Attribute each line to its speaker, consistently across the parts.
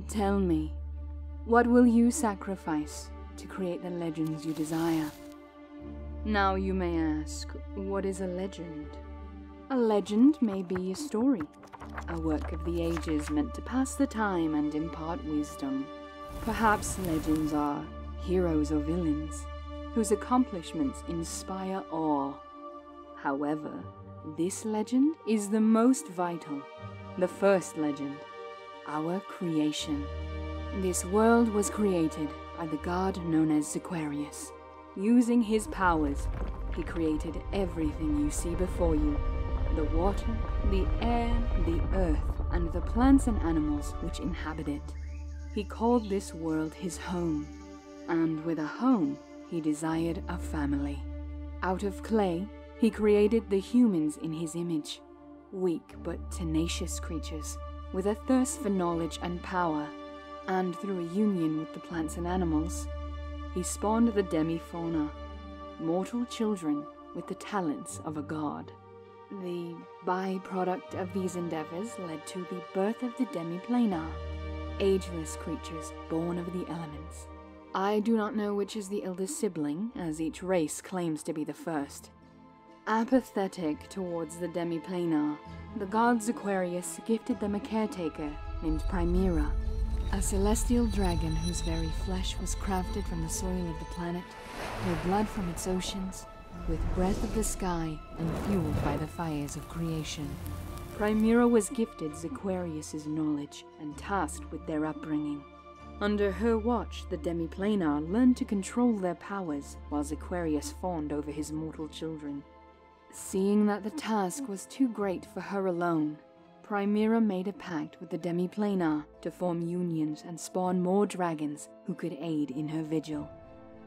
Speaker 1: Tell me, what will you sacrifice to create the legends you desire? Now you may ask, what is a legend? A legend may be a story, a work of the ages meant to pass the time and impart wisdom. Perhaps legends are heroes or villains, whose accomplishments inspire awe. However, this legend is the most vital, the first legend, our creation. This world was created by the god known as Aquarius. Using his powers, he created everything you see before you. The water, the air, the earth, and the plants and animals which inhabit it. He called this world his home, and with a home, he desired a family. Out of clay, he created the humans in his image, weak but tenacious creatures, with a thirst for knowledge and power, and through a union with the plants and animals, he spawned the Demi-Fauna, mortal children with the talents of a god. The byproduct of these endeavors led to the birth of the Demi-Planer, ageless creatures born of the elements. I do not know which is the eldest sibling, as each race claims to be the first. Apathetic towards the Demi-Planer, the gods Aquarius gifted them a caretaker named Primeira, a celestial dragon whose very flesh was crafted from the soil of the planet, with blood from its oceans, with breath of the sky, and fueled by the fires of creation. Primeira was gifted Aquarius's knowledge and tasked with their upbringing. Under her watch, the Demi-Planer learned to control their powers, while Aquarius fawned over his mortal children. Seeing that the task was too great for her alone, Primeira made a pact with the Demi-Planer to form unions and spawn more dragons who could aid in her vigil.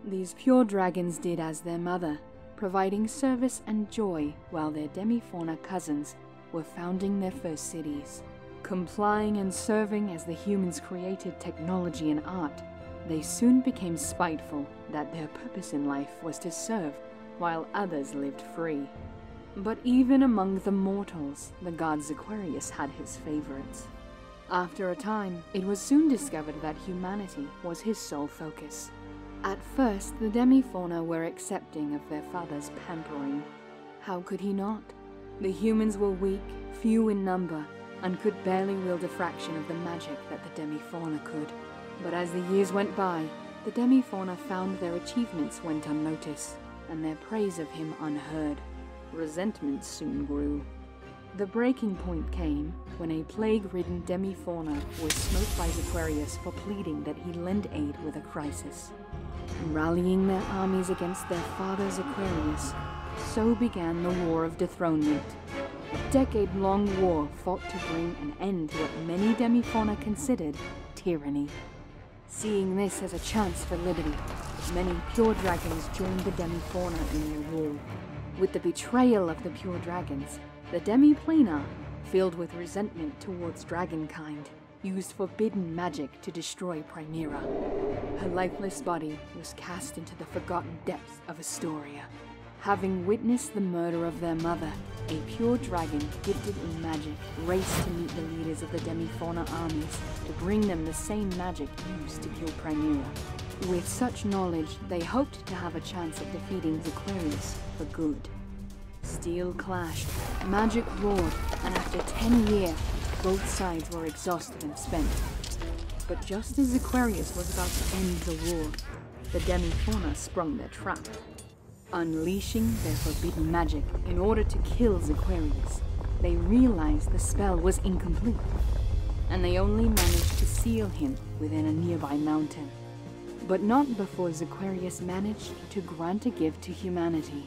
Speaker 1: These pure dragons did as their mother, providing service and joy while their Demi-Fauna cousins were founding their first cities. Complying and serving as the humans created technology and art, they soon became spiteful that their purpose in life was to serve while others lived free. But even among the mortals, the god Aquarius had his favorites. After a time, it was soon discovered that humanity was his sole focus. At first, the Demi-Fauna were accepting of their father's pampering. How could he not? The humans were weak, few in number, and could barely wield a fraction of the magic that the Demi-Fauna could. But as the years went by, the Demi-Fauna found their achievements went unnoticed, and their praise of him unheard. Resentment soon grew. The breaking point came when a plague-ridden Demi-Fauna was smote by Aquarius for pleading that he lend aid with a crisis. Rallying their armies against their father's Aquarius, so began the War of Dethronement. A decade-long war fought to bring an end to what many Demi-Fauna considered tyranny. Seeing this as a chance for liberty, many pure dragons joined the Demi-Fauna in their war. With the betrayal of the pure dragons, the Demi-Planer, filled with resentment towards dragonkind, used forbidden magic to destroy Primeira. Her lifeless body was cast into the forgotten depths of Asstoria. Having witnessed the murder of their mother, a pure dragon gifted in magic raced to meet the leaders of the Demi-Fauna armies to bring them the same magic used to kill Primeira. With such knowledge, they hoped to have a chance at defeating Aquarius for good. Steel clashed, magic roared, and after 10 years, both sides were exhausted and spent. But just as Aquarius was about to end the war, the Demi-Fauna sprung their trap. Unleashing their forbidden magic in order to kill Aquarius, they realized the spell was incomplete, and they only managed to seal him within a nearby mountain. But not before Aquarius managed to grant a gift to humanity.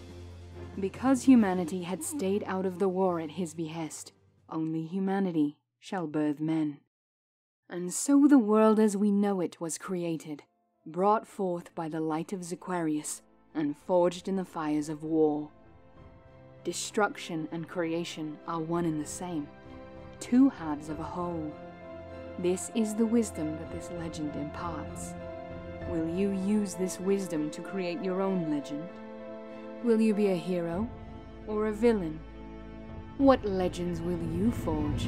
Speaker 1: Because humanity had stayed out of the war at his behest, only humanity shall birth men. And so the world as we know it was created, brought forth by the light of Aquarius, and forged in the fires of war. Destruction and creation are one and the same, two halves of a whole. This is the wisdom that this legend imparts. Will you use this wisdom to create your own legend? Will you be a hero or a villain? What legends will you forge?